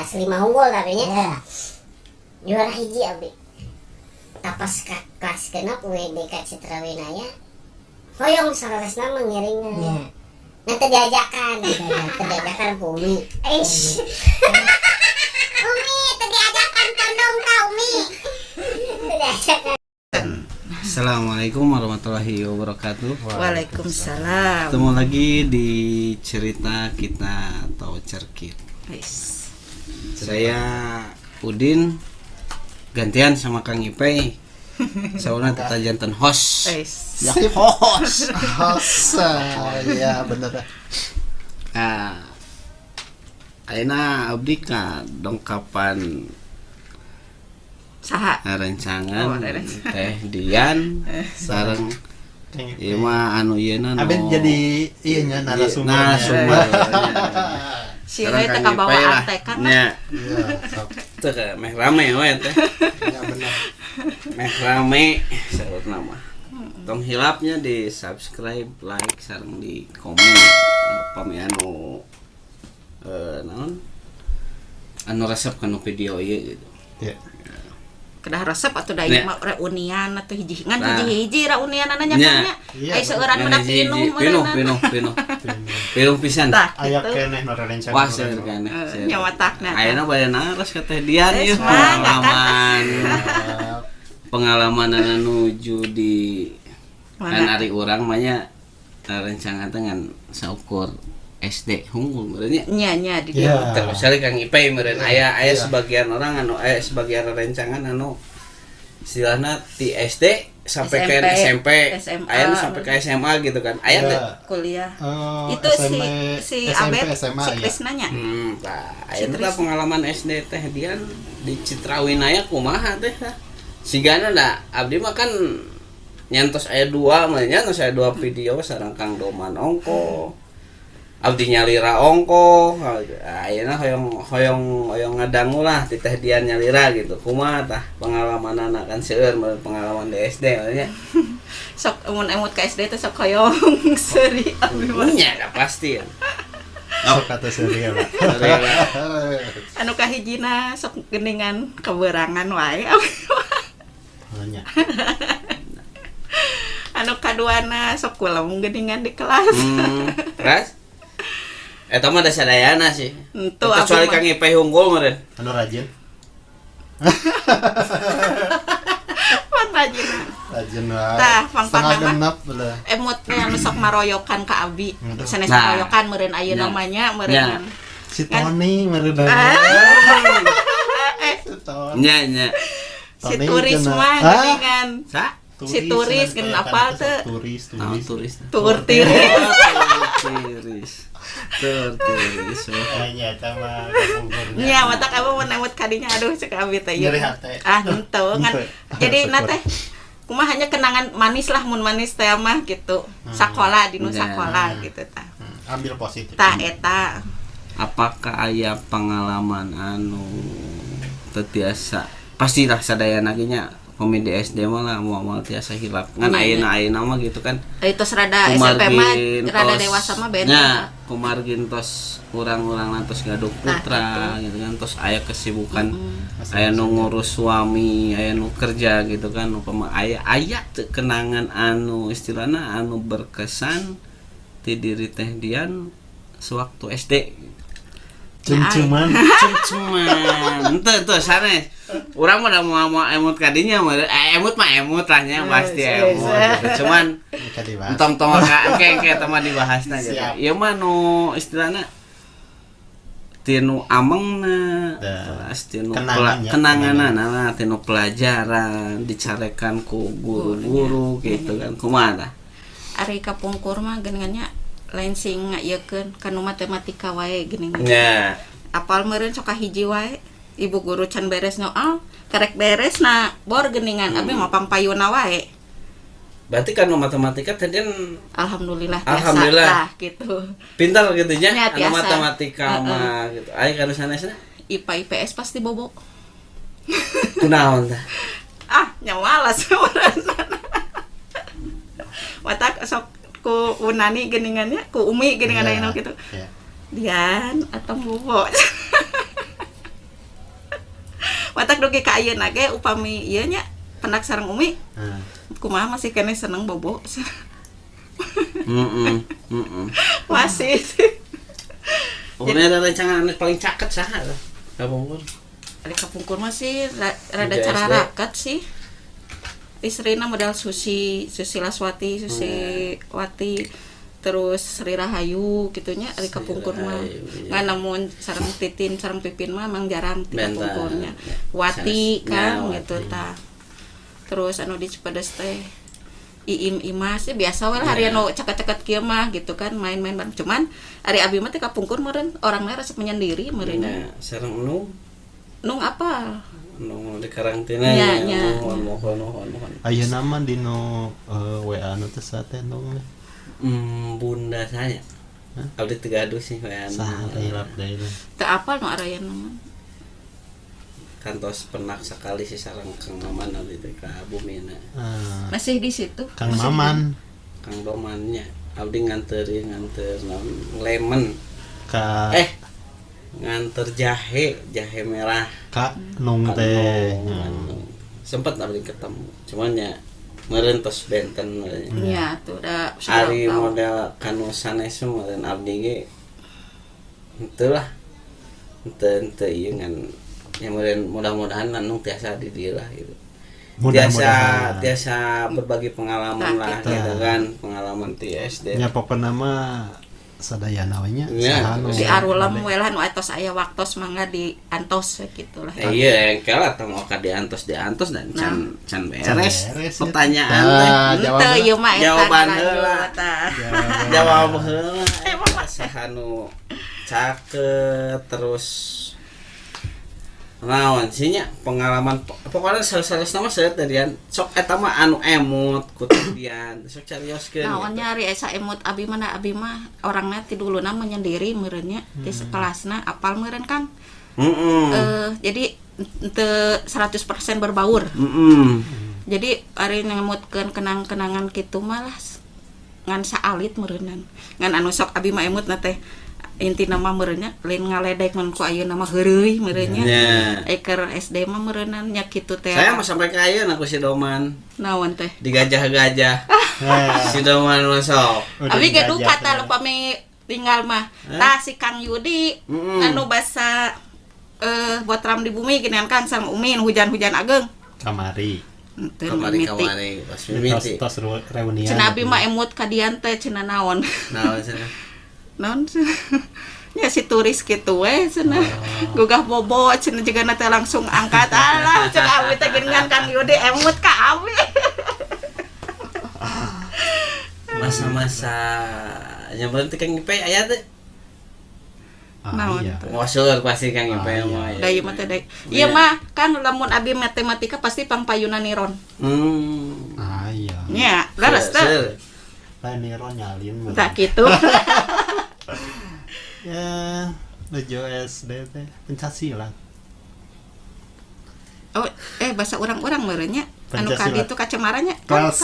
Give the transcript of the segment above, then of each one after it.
kelas 5 unggul tadinya. Juara hiji abdi. Tapas kelas genep WDK Citra Winaya. Hoyong saresna mengiringna. Nanti diajakan Umi. Umi, tadi diajakan kondom ka Umi. Diajakan. Assalamualaikum warahmatullahi wabarakatuh. Waalaikumsalam. Ketemu lagi di cerita kita atau cerkit. Saya Udin gantian sama Kang Ipei. Sauna tata jantan host. Ya host. Ya bener. Ayeuna abdi ka dongkapan saha rancangan Teh Dian sareng ieu mah anu ieuna Abis jadi ieu nya narasumbernya. Si we teh kabawaan teh kan. Nya. Iya, sok. Teu meh rame we teh. Ya bener. Meh rame saut nama. Tong hilapnya di subscribe, like, sareng di komen pami anu naon anu resep kana video ieu gitu. Iya. Kedah resep atuh da ieu mah reunian atuh hiji ngan hiji reunian nya nya. Ai seueuran mah pinuh pisan. Aya keneh nu rerencangan. Wah seueur keneh. Nya watakna. Ayeuna bade naras ka Teh Dian ieu pengalaman nuju di kan ari urang mah nya rencangan dengan saukur SD hunggul meureun nya. Nya di Ya. Terus sari Kang Ipei meureun aya sebagian orang anu aya sebagian rencangan anu istilahna ti SD sampai ke SMP, aya nu sampai ke SMA gitu kan. Aya teh kuliah. Itu SMP, si SMP, Abed SMA, si ya. Krisna nya. Aya teh pengalaman SD Teh Dian di Citra Winaya kumaha teh? Sigana da abdi mah kan nyantos aya 2 mah nyantos aya 2 video sareng Kang Doman ongko. Abdi nyalira ongko, ayeuna hoyong ngadangu lah ti Teh Dian nyalira gitu. Kumaha tah pengalamanana kan seueur pengalaman di SD nya. Sok mun emut ka SD teh sok hoyong seuri abdi mah. Nya pasti. Sok kata seuri Pak. Anu kahijina sok geuningan keberangan wae. Nya. Anu kaduana sok kulem geuningan di kelas. Terus eta mah da sadayana sih. Entu Kecuali Kang Ipei unggul meureun. Anu rajin. Pan rajin. Rajin wae. Tah, pangpangna Setengah genep belah. Emutnya anu sok maroyokan ka abi. Sanes Nah. maroyokan meureun ayeuna mah nya meureun. Si Tony meureun. Si Tony. Nya. Si turis mah geuningan. Sa? Si turis gen apal teh? Turis. Tur tiris. Turis. Nya eta mah gugurnya. Nya matak abah mun emut kadinya aduh cek abi teh ieu. Nyeri hate. Henteu kan. Jadi na teh kumaha hanya kenangan manis lah mun manis teh mah gitu. Sakola dinu sakola gitu tah. Ambil positif. Tah eta. Apakah aya pengalaman anu teu pastilah sadayana ge nya komedi SD mah lah moal tiasa hilap ngan ayeuna mah gitu kan Itu serada SMP mah rada dewasa mah beda. Nya kumargin tos urang-urang tos gaduk putra gitu kan tos aya kesibukan aya nu ngurus suami aya nu kerja gitu kan upama aya teu kenangan anu istilahna anu berkesan ti diri Teh Dian sewaktu SD. Cem-ceman. Ente sanes. Urang mah da mau emut kadinya mah emut lah nya pasti emut. Cuman tong-tong engke teh mah dibahasna gitu. Ieu mah nu istilahna tinu amengna, tinu kenanganana, tinu pelajaran dicarekan ku guru-guru gitu kan. Kumaha tah? Ari kapungkur mah geuningannya lain sing ngaeukeun kanu matematika wae geuningan. Nya. Apal meureun sok hiji wae. Ibu guru can beres nyoal, karek beres na bor geuningan abi mah pampayuna wae. Berarti kan matematika tadi Alhamdulillah Alhamdulillah gitu. Pintar gitu nya Anu matematika mah gitu. Aya kana sanesna? IPA IPS pasti bobo. Kunaon tah? Nya malas urang. Watak sok ku Unani geuningannya, ku Umi geuningan ayeuna gitu. Dian atau bobo. matak dugi ka ayeuna ge upami ieu nya pendak sareng Umi Nah, kumaha masih kene seneng bobo. Heeh. Masih. Urang ada rencana anu paling caket saha tah? Kapungkur. Ari kapungkur mah sih rada Udah cara SD. raket sih. Istrina modal Susi Laswati, Wati, terus Sri Rahayu gitunya ari kapungkur mah. Rahayu, iya. Ngan namun sareng Titin, sareng Pipin mah emang jarang ti Bentar. kapungkurnya. Wati kan Ya, gitu Wati. tah. Terus anu di Cipadas teh Iim Imas ya biasa we lah Ya. hari anu ceket-ceket kieu mah gitu kan main-main bareng. Cuman ari abi mah teh kapungkur meureun orangna resep menyendiri meureun. Nah, sareng nu Nung apa? di karantina Nya, nya. mohon. ayeuna mah dino WA nu teh sate dong. Bunda saya. Abdi tegaduh sih kayak Saha hilap deui. Teu apal nu arayana mah. kantos penak sekali sih sareng Kang Maman abdi teh ka bumina. Masih di situ. Kang Masih di- Maman Kang Domannya abdi nganter naon lemon. ka Nganter jahe merah. ka nung teh. Sempat abdi ketemu. Cuman ya meureun tos benten meureun. Iya, tuh udah Ari tahun. model kanu sanes meureun abdi ge henteu lah. Henteu ieu ngan ya meureun mudah-mudahan anu tiasa di dieu lah gitu. Mudah-mudahan. Tiasa berbagi pengalaman lah Nah, gitu kan, pengalaman ti SD. Nya pokona mah sadayana we nya. Ya, Saha nu Di Arulam we lah nu atos aya waktos mangga di antos gitu lah. Iya, engkel atuh mau ka diantos dan can beres. beres, Pertanyaan ya. teh. Jawab Henteu ieu mah eta Jawaban ngaranju heula. tah. Jawab heula. Saha nu caket terus naon sih nya pengalaman pokoknya salah nama saya tadian sok eta mah anu emut kutidian sok carioskeun. Naon nyari asa emut abi mah orangna ti duluna menyendiri meureun nya ti sekelasna apal meureun Kang. Jadi teu 100% berbaur. Jadi ari ngemutkeun kenang-kenangan kitu malah ngan saalit meureunan. Ngan anu sok abi mah emut na teh intina mah meureun nya lain ngaledek mun ku ayeuna mah heureuy meureun nya. Ya. Eker SD mah meureunan nya kitu teh. Saya mah sampai ke ayeuna aku si Doman Naon teh? digajah-gajah. Eh, Si Doman masuk. udah Abi ge digajah duka teh. tah lupami tinggal mah. Tah si Kang Yudi anu basa buat ram di bumi gini kan sama Umin hujan-hujan ageng. Kamari. Teu Kamari mimiti. pas Tos mimiti. tos reunian. Cenah abi mah emut ka dian teh cenah naon. Nah, cenah. Naon ya si turis gitu we cenah. Gugah bobo cenah juga teh langsung angkat alah cenah abi teh geuningan Kang Yudi emut ka abi. Masa-masa yang berhenti Kang Ipe aya teh. Naon Iya. tuh? Ngosur pasti Kang Ipe Iya. mah. Da ieu mah teh deui. Ieu mah kan lamun abi matematika pasti pangpayuna niron. Iya. Nya, leres teh. Seur. Lain niro nyalin. Tak gitu. Ya, Bejo SD teh Pencaksilat. Oh, bahasa orang-orang meureun nya. Anu ka Pancasila. ditu kacemaranya. Kelas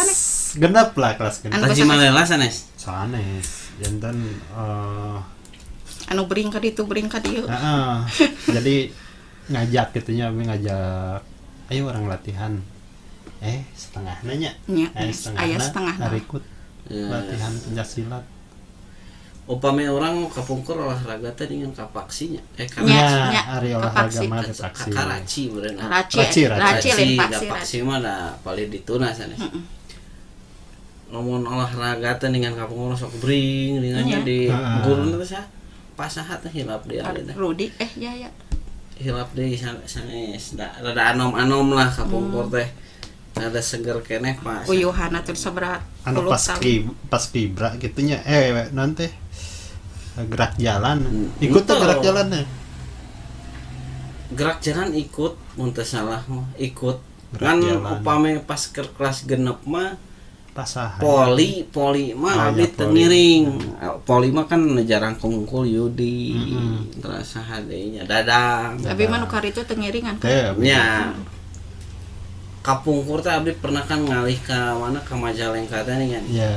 genep lah, kelas genep. Anu Taji Malela sanes. Sanes. Jantan Anu bering ka ditu, bering ka dieu. jadi ngajak gitunya, abi ngajak ayo orang latihan. Setengah nanya. Nya, Setengah aya setengahna. ikut latihan pencaksilat. Upami orang kapungkur olahraga teh dengan kapaksinya. Nya, Karaci. nya, Ari kapaksi. olahraga mah ada paksi. Karaci beureunya. Raci lain paksi. Kapaksi mah da paling dituna sanes. Lamun olahraga teh dengan kapungkur sok bring Nya. dengan di guruna teh saha? Pasaha teh hilap deui abdi teh. Rudi, ya. Hilap deui sanes. Rada anom-anom lah kapungkur teh. Ada seger keneh pas. Uyuhana teh sabaraha Anu 10 pas tahun. pas kibra gitunya nanti gerak jalan Hmm. ikut tuh Itu. gerak jalannya Gerak jalan ikut mun teu salah mah ikut. Gerak Kan jalan. upami pas ke kelas genep mah pasahan poli mah Oh, abdi iya, teu poli. ngiring. Poli mah kan jarang kungkul Yudi. Mm-mm. Terus saha deui nya Dadang. Abi mah nu kari teh teu ngiringan kan. teh Nya kapungkur teh abdi pernah kan ngalih ka mana ka Majalengka teh nih kan. ya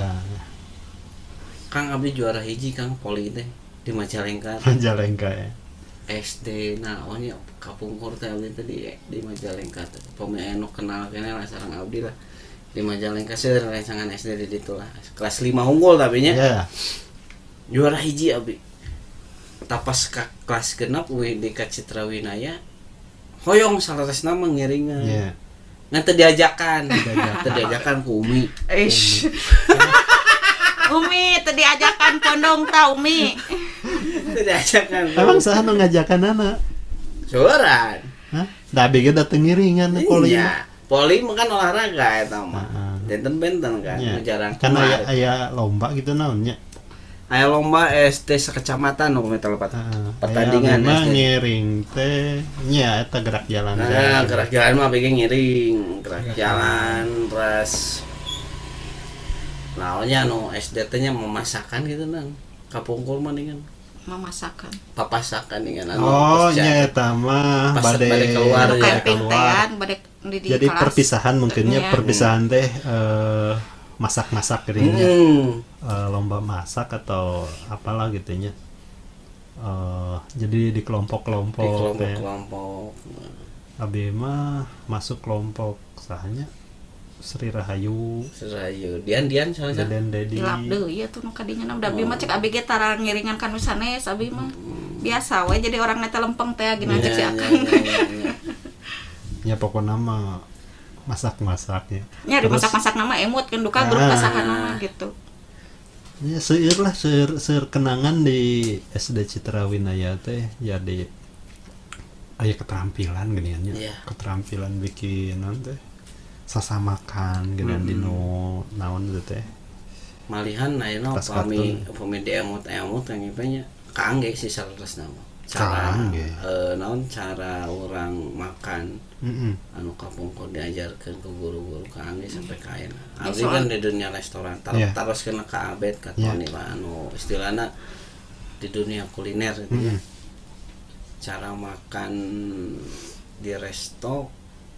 Kang abdi juara hiji Kang poli teh di Majalengka. Majalengka ya SD naonnya kapungkur teh abdi tadi di Majalengka teh pami anu kenal keneh lah sareng abdi lah di Majalengka seueur rencangan SD di ditu lah kelas 5 unggul tapi nya Ya. juara hiji abdi tapas ka kelas genep di ka Citra Winaya hoyong salaresna mah ngiringan Ya. ngan teu diajakan teu diajakan ku Umi Eish. Umi tadi ajakan pondong tau Umi. teu diajakan ku Emang saha nu ngajakan anak? juaran Hah? Da abg dateng ngiringan poli. iya poli mah kan olahraga eta mah Heeh. benten-benten kan Ya. nu jarang Kan keluar. aya lomba gitu naonnya. Aya lomba SD sekecamatan nu meta lepat pertandingan mah SD. ngiring teh nya eta gerak jalan. Nah, gerak jalan mah bikin ngiring, gerak jalan terus naonnya nu SD teh nya memasakan gitu nang. Kapungkur mah dengan Memasakan. papasakan dengan Oh, nya eta mah Pas bade bade keluar, Anu ya, camping keluar. tean badek di Jadi kelas. perpisahan mungkinnya Iya. perpisahan teh masak-masak geuringnya. Lomba masak atau apalah gitunya. Jadi di Di kelompok-kelompok teh. kelompok-kelompok. Abi mah masuk kelompok sahanya Sri Rahayu, Serayu. Dian soalnya. Deden Dedi. Dilap deui ya tuh nu kadinya na da abi mah cek abi ge tara ngiringan kanu sanes abi mah. Biasa we jadi orang neta lempeng teh gina cek si Akang. Ya pokoknya mah masak-masaknya. Nya di Terus- masak-masak nama emut kan duka grup Ah. masakan nama gitu. Ya seueur lah seueur kenangan di SD Citra Winaya teh jadi aya keterampilan geuningannya. Iya. Keterampilan bikin naon teh sasamakan geuningan dinu naon teh teh. Malihan ayeuna Tas pami di emut-emut yang nya kaangge si salaresna mah. Cara Kaangge. naon cara orang makan Heeh. anu kapungkur diajarkeun ke guru-guru kaangge sampai ka ayeuna. Ya, Abdi kan di dunia restoran Iya. taroskeun ka abet ka Iya. Tony lah anu istilahna di dunia kuliner gitu ya. Heeh. Cara makan di resto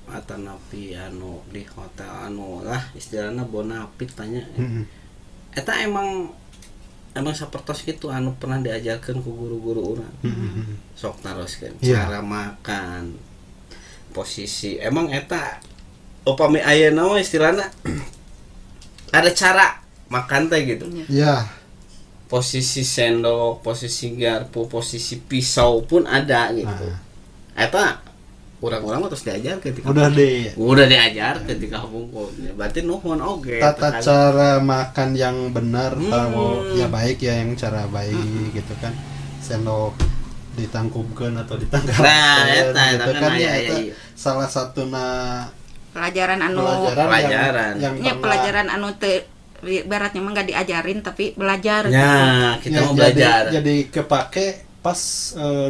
atau napi anu di hotel anu lah istilahna bonapit tanya Heeh. eta emang sapertos gitu anu pernah diajarkan ku guru-guru urang Heeh. sok taroskeun Iya. cara makan posisi emang eta upami ayeuna mah istilahna ada cara makan teh gitu Ya, posisi sendok posisi garpu posisi pisau pun ada gitu eta orang-orang terus diajar ketika udah diajar ketika bungkul berarti nuhun oge tata cara makan yang benar kalau ya baik ya yang cara baik gitu kan sendok ditangkupkan atau ditangkapkan Nah, eta gitu kan ya aya, eta iya. salah satu Pelajaran anu Pelajaran. yang nya pernah- pelajaran anu teu baratnya mah enggak diajarin tapi belajar. ya kita ya, mau belajar jadi kepake pas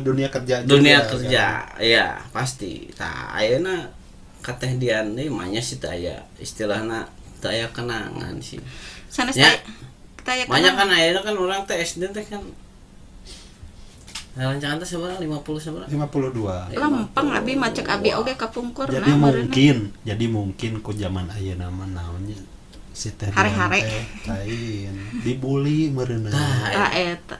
dunia kerja dunia juga, kerja kan. ya pasti tah ayeuna kateh dian deui mah nya sih teh aya istilahna teh aya kenangan sih Sanes Ya. taya banyak kan ayeuna kan orang teh SD teh kan rancangan teh seberapa 50 seberapa 52 lempeng abi macek abi oge kapungkur jadi nah meureunna. mungkin ku zaman ayeuna mah naonnya si teh Hare-hare. Dian teh lain dibully meureunna. Ah,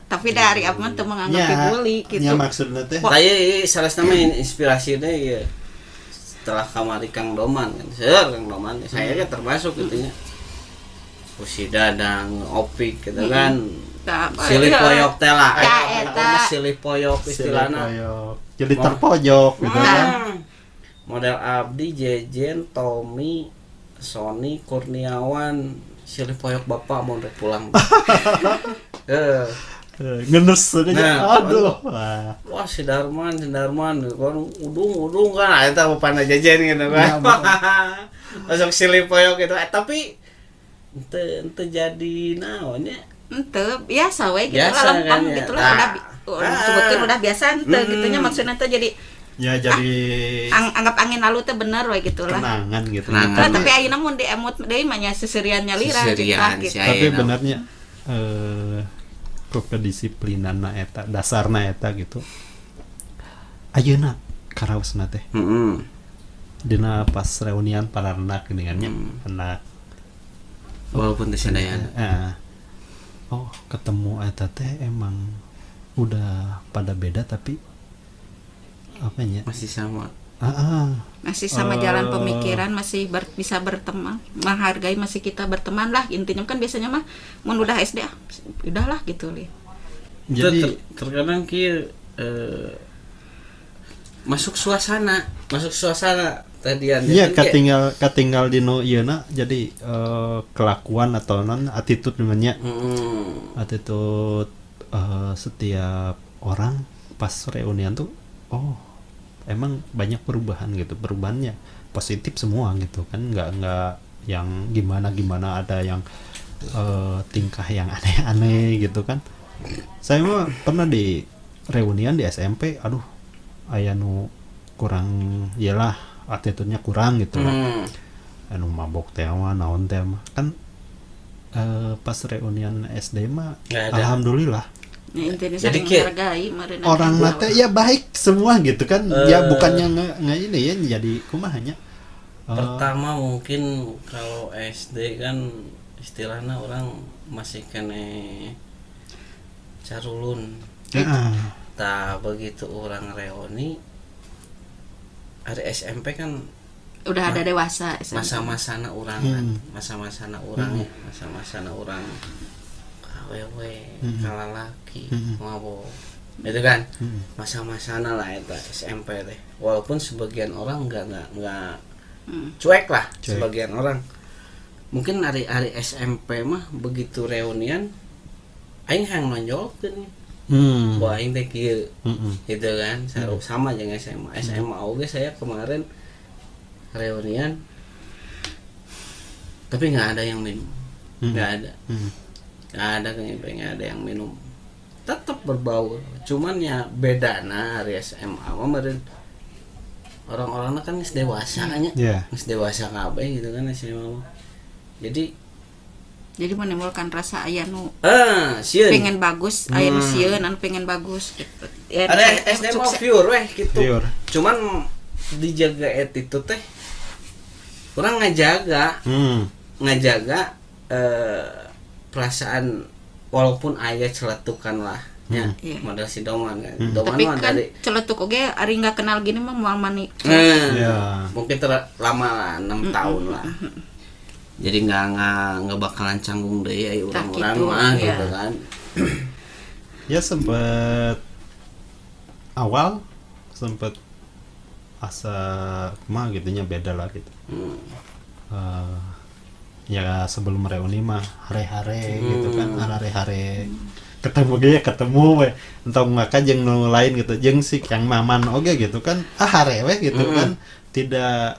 tapi dari apa mah teu menganggap Nya, dibully gitu. nya maksudna teh Taya salah nama inspirasinya ya setelah kamari Kang Doman kan, Kang Doman saya kan termasuk gitunya. Usi Dadang, Opik gitu kan. Tah, Silih poyok teh lah. Ya, Apa eta. mah silih poyok istilahna. Silih-poyok. Jadi terpojok gitu kan. Model Abdi, Jejen, Tommy, Sony, Kurniawan, silih poyok bapak mau rek pulang. Ngenes aja. Nah, Aduh. Wah. Wah si Darman kan udung kan eta bapana Jejen gitu Ya, kan. betul. Masuk silih poyok gitu. Tapi ente jadi naonnya Henteu biasa we gitu Biasa lah lempeng kan, ya. gitu lah Tah. udah sebutkeun udah biasa henteu gitunya maksudna teh jadi Ya jadi anggap angin lalu teh bener we gitu lah. kenangan gitu. Kenangan. Tapi ayeuna mun di emut deui mah nya seserian nyalira Seserian, gitu. si Tapi ayeuna. benernya kedisiplinanna eta, dasarna eta gitu. Ayeuna karaosna teh. Heeh. Dina pas reunian palarnak geningannya anak Walaupun teh sadayana. oh ketemu eta teh emang udah pada beda tapi apanya masih sama. Masih sama jalan pemikiran, masih bisa berteman, menghargai, masih kita berteman lah intinya kan. Biasanya mah mun udah SD udahlah gitu li. jadi Terkadang kieu masuk suasana tadian. iya katinggal dino ieuna jadi kelakuan atau non attitude namanya. Attitude setiap orang pas reunian tuh emang banyak perubahan gitu, perubahannya positif semua gitu kan, nggak yang gimana ada yang tingkah yang aneh-aneh gitu kan. Saya mah pernah di reunian di SMP, aduh aya nu kurang, iyalah attitude-nya kurang gitu lah. Anu mabok teh mah naon teh mah kan pas reunian SD mah alhamdulillah Ya, intinya Jadi saling menghargai meureun orang mata ya baik semua gitu kan. Ya bukannya nggak ini ya jadi kumahanya. Pertama mungkin kalau SD kan istilahnya orang masih kene carulun. Tak begitu orang reuni hari SMP kan udah ada dewasa masa-masana orang kan, masa-masana orang ya, masa-masana orang awewe kalalaki mabok itu kan masa-masana lah eta SMP teh. Walaupun sebagian orang nggak cuek lah, sebagian orang mungkin hari SMP mah begitu reunian aing hayang nonjolkeun bahwa aing teh kieu gitu kan. Sama jeung SMA oge saya kemarin reunian tapi nggak ada yang minum, nggak ada nggak ada yang minum, tetap berbaur. Cuman ya bedana hari SMA kemarin orang-orangnya kan geus dewasa nya, geus dewasa kabeh gitu kan SMA. Jadi menimbulkan rasa aya nu pengen bagus, aya nu sieun anu pengen bagus gitu. Ya, ada SD mah pure weh gitu. Cuman dijaga attitude teh kurang ngajaga perasaan walaupun aya celetukan lah ya. Model si Doman kan. Tapi kan celetuk oge ari enggak kenal gini mah moal mani. Mungkin lama lah 6 tahun lah. Jadi enggak bakalan canggung deui aya urang-urang mah gitu kan. Ya sempet awal sempet asa mah gitunya beda lah gitu. Ya sebelum reuni mah hare-hare gitu kan, hare-hare ketemu we entah ngaka jeung nu lain gitu, jeung si Kang Maman oge gitu kan hare we gitu kan, tidak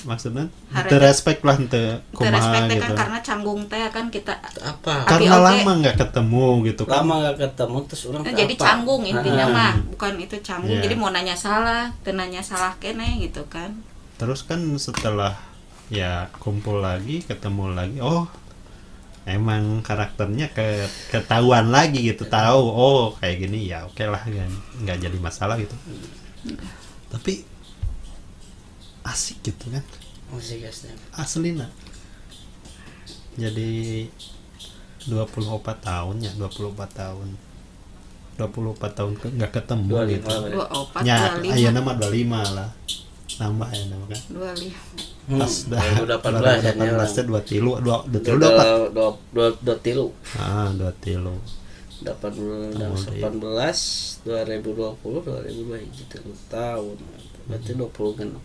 maksudnya teu respect lah teu kumaha gitu. Kan karena canggung teh kan kita apa? Karena lama enggak ketemu gitu kan. Lama enggak ketemu terus urang jadi canggung intinya mah, bukan itu canggung. Jadi mau nanya salah, teu nanya salah keneh gitu kan. Terus kan setelah ya kumpul lagi, ketemu lagi, emang karakternya ketahuan lagi gitu, tahu kayak gini ya oke lah kan, nggak jadi masalah gitu. Tapi asik gitu kan, aslina. Jadi 24 tahun nggak ketemu 25, gitu. 24 Ya, 25. ayeuna mah 25 lah. Nambah ya nama kan. 25. Pas dah 2018 2 tilu. Ah, 2 tilu. 18 2020 2021 tahun. Berarti 20 genep.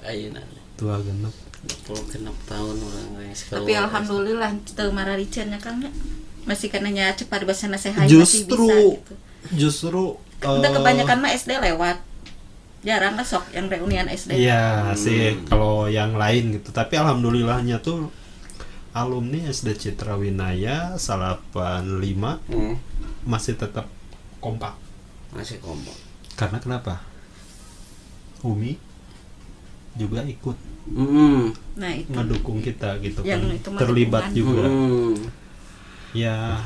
Ayeuna. 2 genep. 20 genep tahun orang guys. Tapi alhamdulillah teu marariceunnya Kang nya. Masih kananya cepat bahasa nasehat masih bisa gitu. Justru Untuk kebanyakan mah SD lewat. Jarang lah sok yang reunian SD. Iya sih kalau yang lain gitu. Tapi alhamdulillahnya tuh alumni SD Citra Winaya 85 masih tetap kompak. Masih kompak. Karena kenapa? Umi juga ikut Nah itu ngedukung kita gitu yang kan. itu Terlibat dukungan. juga. Ya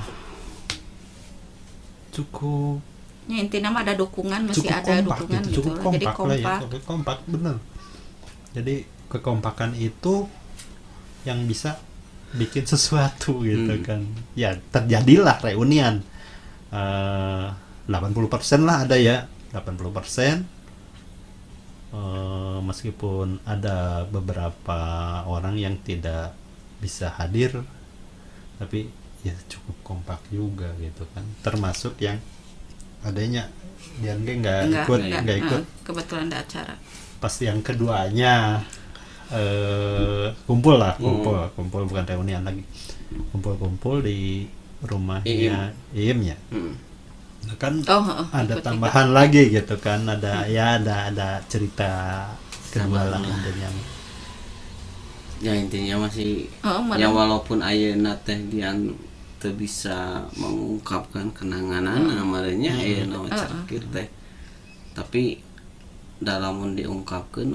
cukup Ya intinya mah ada dukungan, masih cukup ada kompak dukungan gitu. gitu. Cukup kompak Jadi lah kompak. ya, kompak bener. Jadi kekompakan itu yang bisa bikin sesuatu gitu kan. Ya terjadilah reunian 5 80% lah ada ya, 80%. Meskipun ada beberapa orang yang tidak bisa hadir, tapi ya cukup kompak juga gitu kan, termasuk yang adanya dia nggak ikut. Kebetulan ada acara. Pas yang keduanya kumpul bukan reunian lagi, kumpul di rumahnya Iim ya. Kan ada tambahan lagi gitu kan, ada cerita kedua lah intinya masih ya walaupun ayeuna teh dian teu bisa mengungkapkan kenanganan amarnya ayeuna cakir teh, tapi dalam diungkapkan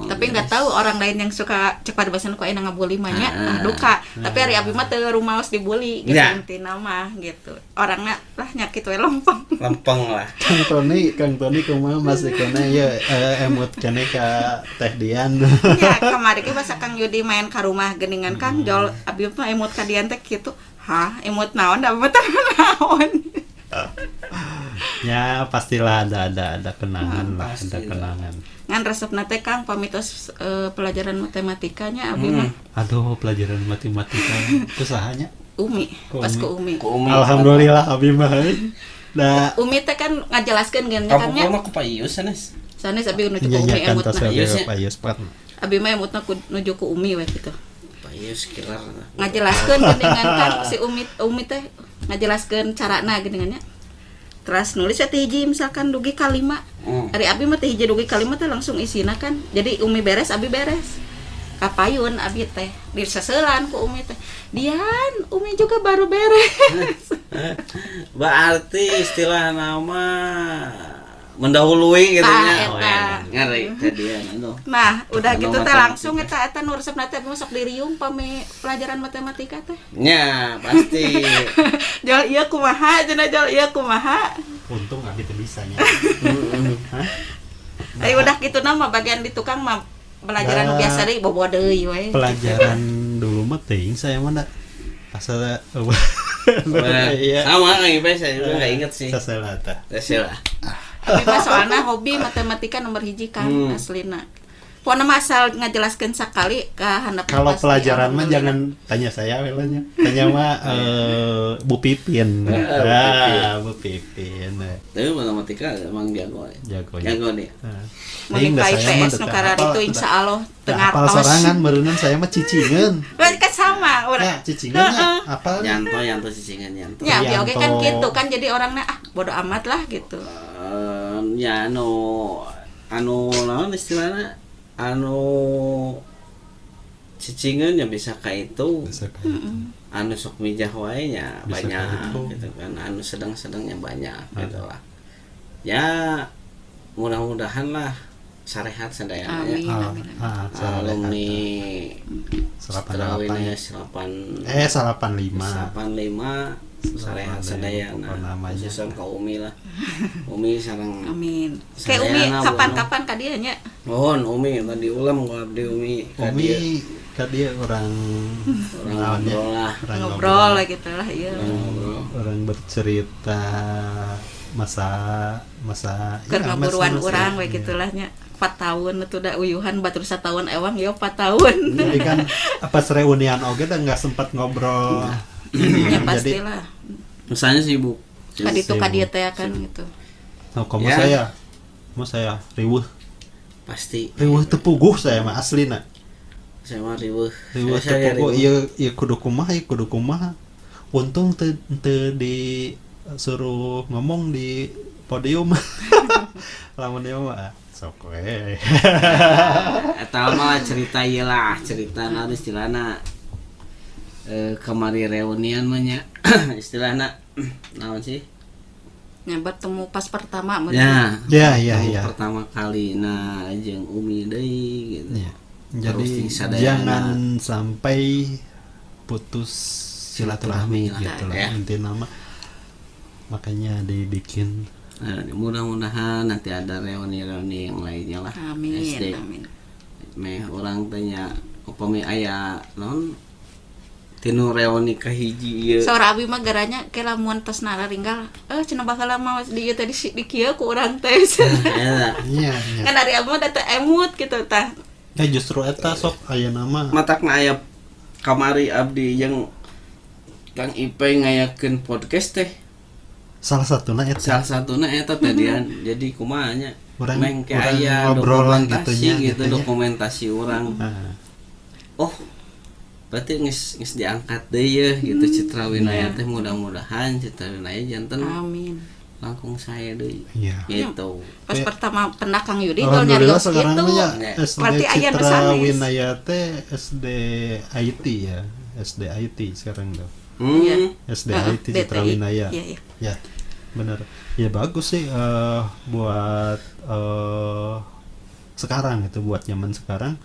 tapi nggak tahu orang lain yang suka cek pada bahasa kok enak ngabuli mahnya duka, tapi hari abi mah teu rumaos dibully gitu intina mah gitu, orangnya lah nyakit we lempeng lah. Kang Tony kumaha masih kena ya emot kene ka Teh Dian. Ya kemarin ge pas Kang Yudi main ka rumah geuningan Kang Jol abi mah emot ka Dian teh kitu. Hah, emot naon da betul naon. Ya pastilah ada kenangan lah, ada kenangan. Ngan resepna teh Kang pamitos pelajaran matematikanya abi mah. Aduh, pelajaran matematika usahanya Umi, pas ke Umi. Alhamdulillah abi mah. Da Umi teh kan ngajelaskeun geun nya Kang nya. Kamu ku Payus sanes. Sanes abi nuju ku Umi emotna. Payus pat. Abi mah emotna nuju ku Umi we kitu. Payus killer. Ngajelaskeun geuningan Kang si Umi teh ngajelaskeun carana geuningan nya. Terus nulis ya hiji misalkan dugi kalima. Ari abi mah teh hiji dugi kalima teh langsung isina kan. Jadi Umi beres, abi beres. Kapayun abi teh diseseulan ku Umi teh. Dian, Umi juga baru beres. Berarti istilah nama mendahului gitu nya. Ngeri tadian itu. Nah, udah gitu teh langsung eta nu resepna teh masuk diriung pame pelajaran matematika teh. Nya, pasti. Jol ieu kumaha cenah jol ieu kumaha. Untung abi teh bisa nya. Ai udah kitu nama bagian di tukang mah pelajaran biasa deui bobo deui we. Pelajaran dulu mah teuing saya mah asal sama kayak saya juga enggak inget sih. Sasalah tah. Tapi mah soalna hobi matematika nomor hiji kan aslina. Pokona mah asal ngajelaskeun sakali ka handap. Kalau pelajaran mah jangan tanya saya welanya. Tanya mah Bu Pipin. Bu Pipin. Tapi matematika emang jago. Jago nih. Mun di IPS nu karari itu insyaallah tengah tos. Apal sorangan meureunna saya mah cicingeun. Kan sama urang. Ya, cicingeunnya apal. Nyanto cicingeun nyanto. Ya, dia oge kan gitu kan jadi orangnya bodo amat lah gitu. Ya anu naon istilahna cicingeun ya bisa ka itu. Anu sok mijah wae nya banyak gitu kan. Anu sedang-sedangnya banyak gitu lah. Ya mudah-mudahan lah sarehat sadayana ya. Alumni 85 sarehat sadayana. Khususan ka Umi lah. Umi sareng amin. Kayak Umi kapan-kapan ka dieu nya. Mohon Umi tadi ulam ku abdi Umi ka dieu. Ka dieu orang ngobrol lah gitu lah ieu. Orang bercerita masa keur ngaburuan urang we gitulah nya. 4 tahun itu udah uyuhan batur 1 tahun ewang ya 4 tahun. Jadi kan pas reunian oge udah enggak sempat ngobrol. Ya pastilah. Misalnya sibuk. Kadi itu kadieu teh kan gitu. Nah, komo saya riweuh. Pasti. Riweuh teu puguh saya mah aslina. Saya mah riweuh. Riweuh teu puguh ieu kudu kumaha. Untung teu disuruh ngomong di podium. Lamun ieu mah sok we. Eta mah cerita ieu lah, cerita naon istilahna kemari reunian mah nya istilahna naon sih? Ya bertemu pas pertama Ya. Pertama kali jeung Umi deui gitu. Ya. Jadi jangan sampai putus silaturahmi gitu lah intinya mah. Makanya dibikin mudah-mudahan nanti ada reuni-reuni yang lainnya lah. Amin. SD. Meh orang tanya upami aya non tinu reuni kahiji ieu. Saur abi mah garanya ke lamun tos naringgal cenah baheula mah di ieu teh di kieu ku urang teh. Eta. Iya. Kan ari abi mah da teu emut gitu tah. Ya justru eta sok aya nama. Matakna aya kamari abdi yang Kang Ipeng ngayakeun podcast teh. Salah satuna eta. Salah satuna eta tadian. Jadi kumaha nya? Urang- Meng ke urang aya ngobrolan dokumentasi gitunya, gitu, gitunya. dokumentasi urang. Nah, Oh, berarti geus diangkat deui ya gitu Citra Winaya teh mudah-mudahan Citra Winaya janten Amin. langkung saya deui. iya. Gitu. Pas pertama pernah Kang Yudi gol Alhamdulillah nyarios sekarang gitu. mah ya Ya. SD Berarti aya nu Citra sanes. Winaya teh SD IT ya. SD IT sekarang tuh. Iya. SD Heeh, IT Citra DTI. Winaya. Iya, iya. Ya, benar. Ya bagus sih buat sekarang itu buat zaman sekarang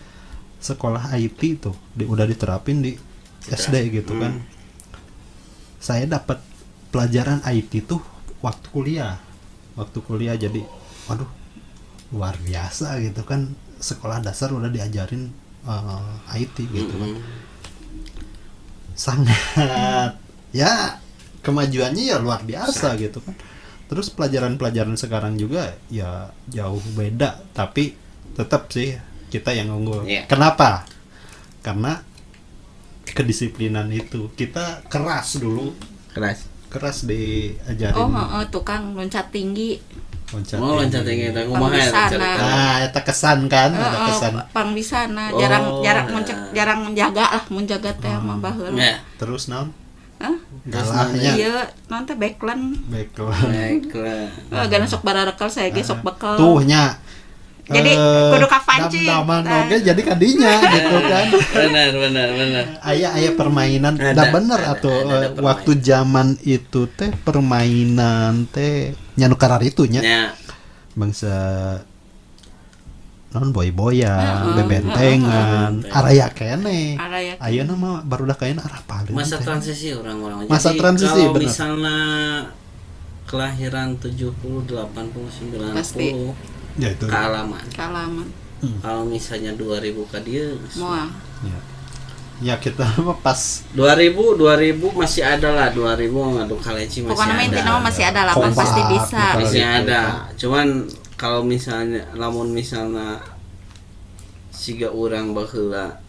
sekolah IT tuh udah diterapin di SD gitu kan. Saya dapat pelajaran IT tuh waktu kuliah. Jadi waduh luar biasa gitu kan, sekolah dasar udah diajarin IT gitu kan. Sangat ya kemajuannya ya luar biasa gitu kan. Terus pelajaran-pelajaran sekarang juga ya jauh beda, tapi tetap sih kita yang unggul. Iya. Kenapa? Karena kedisiplinan itu. Kita keras dulu, keras diajarin. Oh, heeh, tukang loncat tinggi. Oh, loncat tinggi eta kumaha ya Pembisana. cerita? Nah, eta kesan kan, ada Heeh, kesan. pangbisana Oh, jarang nah. jarang menjaga lah, menjaga teh mah baheula. Ya, Terus naon? Hah? Galahnya. Ieu naon teh backland. baiklah. Gana sok bararekel saya ge sok bekel. Tuhnya. Jadi kudu kapancing. Dam-daman Nah. oge jadi kadinya gitu kan. Benar. Aya permainan Ada, dah bener ada, atuh ada permainan. waktu zaman itu teh permainan teh nya nu karar itu nya Ya, bangsa non boy-boyan, Heeh, bebentengan, araya kene. Araya kene. Ayeuna mah barudak kaena arah paling. masa teh. transisi orang-orang. Masa Jadi, transisi, kalau benar. misalnya kelahiran 70, 80, 90 Pasti. Ya itu. kealaman. Kalaman. Kalau misalnya 2000 ka dieu Moal. Ya. Ya kita mah pas 2000 masih ada lah, 2000 ngadu kaleci masih Pokoknya mah intina ada. mah masih ada lah, Kompak, pasti bisa. gitu. Masih Kalau ada. Cuman kalau misalnya lamun misalnya siga urang baheula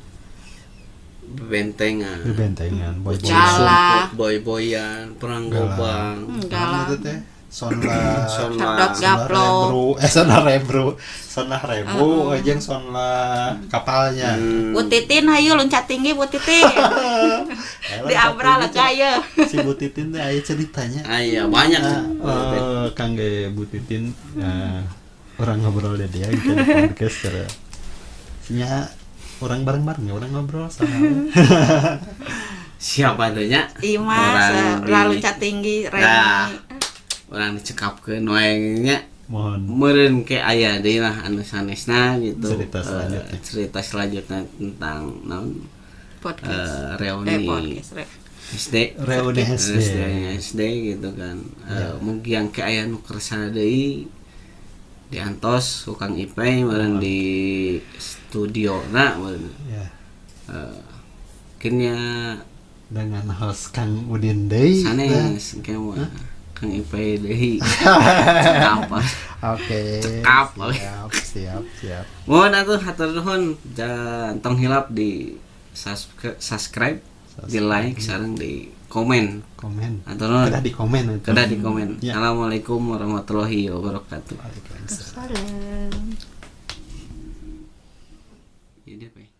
bebentengan, bebentengan, boy-boyan. Galah. boy-boyan, perang gobang, Enggak lah. Itu teh sonla Hardot gaplok. sonla rebru jeung sonla kapalnya. Bu Titin hayu loncat tinggi Bu Titin. Di abra lah kaya. Si Bu Titin teh aya ceritanya. Aya banyak. Kangge Bu Titin orang ngobrol deh dia gitu di podcast cara. Nya orang bareng-bareng ya orang ngobrol sama. Siapa tuh nya? Imas lalu loncat tinggi Nah. Reni. Orang dicekapkeun wae nya. Mohon Meureun ke aya deui lah anu sanesna gitu. Cerita selanjutnya. Cerita selanjutnya tentang naon Podcast. reuni Podcast. SD. reuni SD. SD gitu kan. Mungkin yang ke aya nu kersana deui diantos ku Kang Ipeng meureun di studiona meureun. Ya, Kenya dengan host Kang Udin deui. sanes kemo Kang Ipeng deui. Apa? Oke. Cekap. Siap. Mohon atuh hatur nuhun jangan tong hilap di subscribe, di like, sareng di komen. Komen. Hatur nuhun. Kedah di komen itu. Kedah di komen. Ya. Assalamualaikum warahmatullahi wabarakatuh. Waalaikumsalam. Salam. Jadi apa ya?